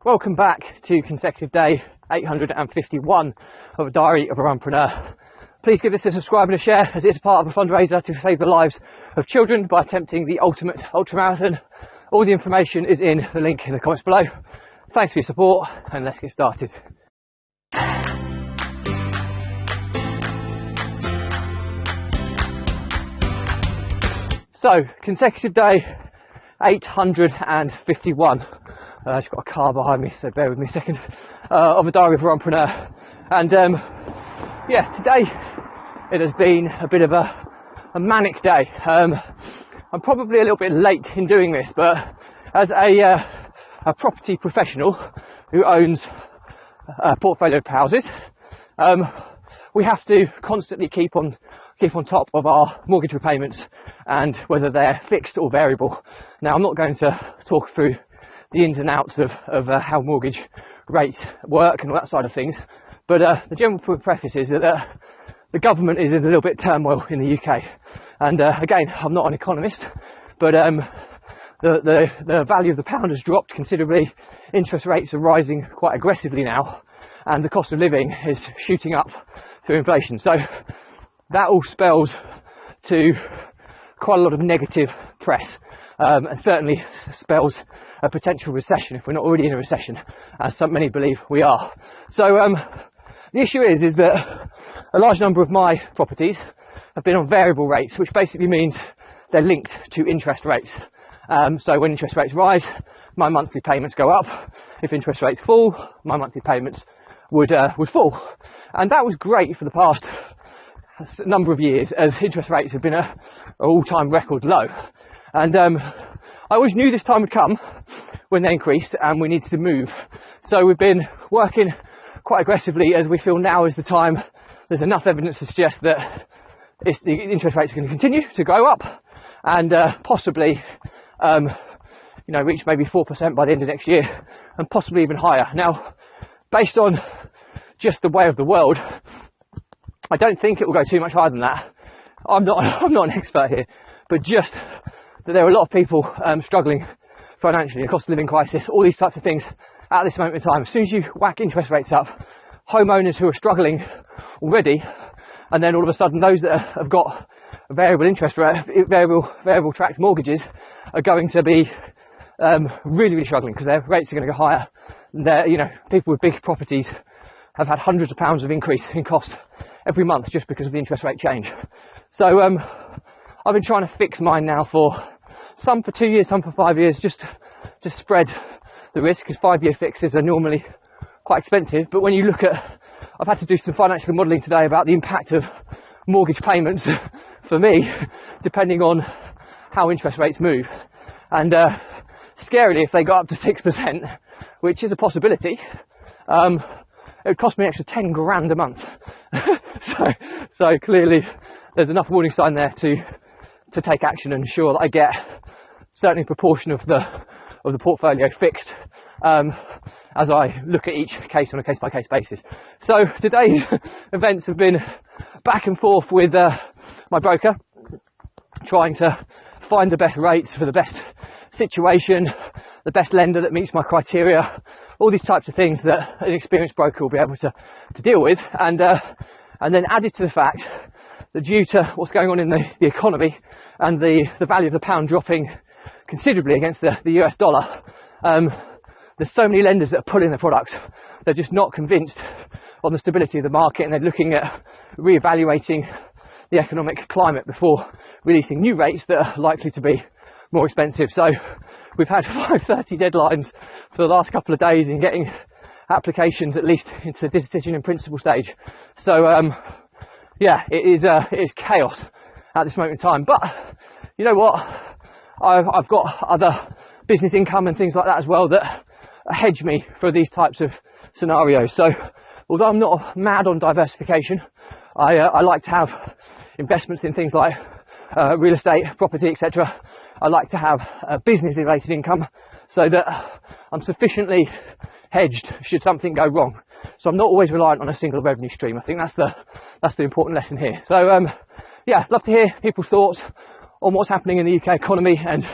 Welcome back to consecutive day 851 of a diary of a Runpreneur. Please give this a subscribe and a share, as it's part of a fundraiser to save the lives of children by attempting the ultimate ultramarathon. All the information is in the link in the comments below. Thanks for your support, and let's get started. So, consecutive day 851. I've got a car behind me, so bear with me a second, of a diary of a Runpreneur. And yeah, today it has been a bit of a manic day. I'm probably a little bit late in doing this, but as a property professional who owns a portfolio of houses, we have to constantly keep on top of our mortgage repayments and whether they're fixed or variable. Now, I'm not going to talk through the ins and outs of how mortgage rates work and all that side of things, but the general preface is that the government is in a little bit of turmoil in the UK. And again, I'm not an economist, but the value of the pound has dropped considerably. Interest rates are rising quite aggressively now, and the cost of living is shooting up through inflation. So that all spells to quite a lot of negative press, and certainly spells a potential recession if we're not already in a recession, as many believe we are. So the issue is that a large number of my properties have been on variable rates, which basically means they're linked to interest rates. So when interest rates rise, my monthly payments go up. If interest rates fall, my monthly payments would fall. And that was great for the past number of years, as interest rates have been at an all-time record low. And I always knew this time would come when they increased and we needed to move. So we've been working quite aggressively, as we feel now is the time. There's enough evidence to suggest that the interest rates are going to continue to go up and possibly reach maybe 4% by the end of next year, and possibly even higher. Now, based on just the way of the world, I don't think it will go too much higher than that. I'm not an expert here, but just that there are a lot of people struggling financially, a cost of living crisis, all these types of things at this moment in time. As soon as you whack interest rates up, homeowners who are struggling already, and then all of a sudden those that have got variable interest rate, variable tracked mortgages, are going to be really struggling, because their rates are going to go higher. People with big properties have had hundreds of pounds of increase in cost every month just because of the interest rate change. So I've been trying to fix mine now for some for 2 years, some for 5 years, just to spread the risk, because 5-year fixes are normally quite expensive. But when you look at, I've had to do some financial modelling today about the impact of mortgage payments for me, depending on how interest rates move. And scarily, if they go up to 6%, which is a possibility, it would cost me an extra 10 grand a month. so clearly there's enough warning sign there to take action and ensure that I get certainly a proportion of the portfolio fixed, as I look at each case on a case-by-case basis. So today's events have been back and forth with my broker, trying to find the best rates for the best situation, the best lender that meets my criteria, all these types of things that an experienced broker will be able to deal with. And then added to the fact that due to what's going on in the economy and the value of the pound dropping considerably against the US dollar, there's so many lenders that are pulling their products. They're just not convinced on the stability of the market, and they're looking at reevaluating the economic climate before releasing new rates that are likely to be more expensive. So we've had 5:30 deadlines for the last couple of days in getting applications at least into decision in principle stage. So yeah, it is chaos at this moment in time. But you know what? I've got other business income and things like that as well that hedge me for these types of scenarios. So although I'm not mad on diversification, I like to have investments in things like real estate, property, etc. I like to have business related income so that I'm sufficiently hedged should something go wrong. So I'm not always reliant on a single revenue stream. I think that's the important lesson here. So yeah, love to hear people's thoughts on what's happening in the UK economy and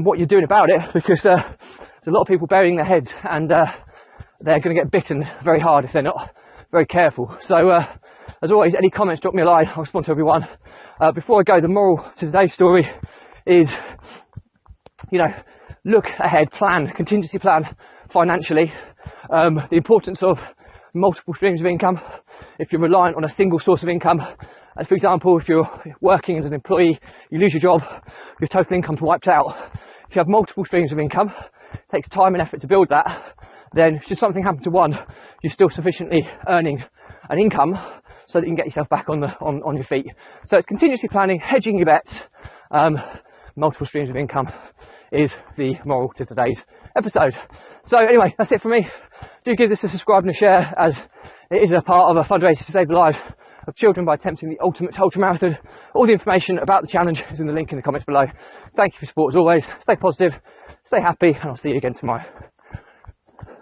what you're doing about it, because there's a lot of people burying their heads, and they're going to get bitten very hard if they're not very careful. So as always, any comments, drop me a line. I'll respond to everyone. Before I go, the moral to today's story is, you know, look ahead, plan, contingency plan financially. The importance of multiple streams of income. If you're reliant on a single source of income, for example, if you're working as an employee, you lose your job, your total income's wiped out. If you have multiple streams of income, it takes time and effort to build that, then should something happen to one, you're still sufficiently earning an income so that you can get yourself back on your feet. So it's contingency planning, hedging your bets, multiple streams of income is the moral to today's episode. So anyway, that's it from me. Do give this a subscribe and a share, as it is a part of a fundraiser to save the lives of children by attempting the ultimate ultra marathon. All the information about the challenge is in the link in the comments below. Thank you for your support as always. Stay positive, stay happy, and I'll see you again tomorrow.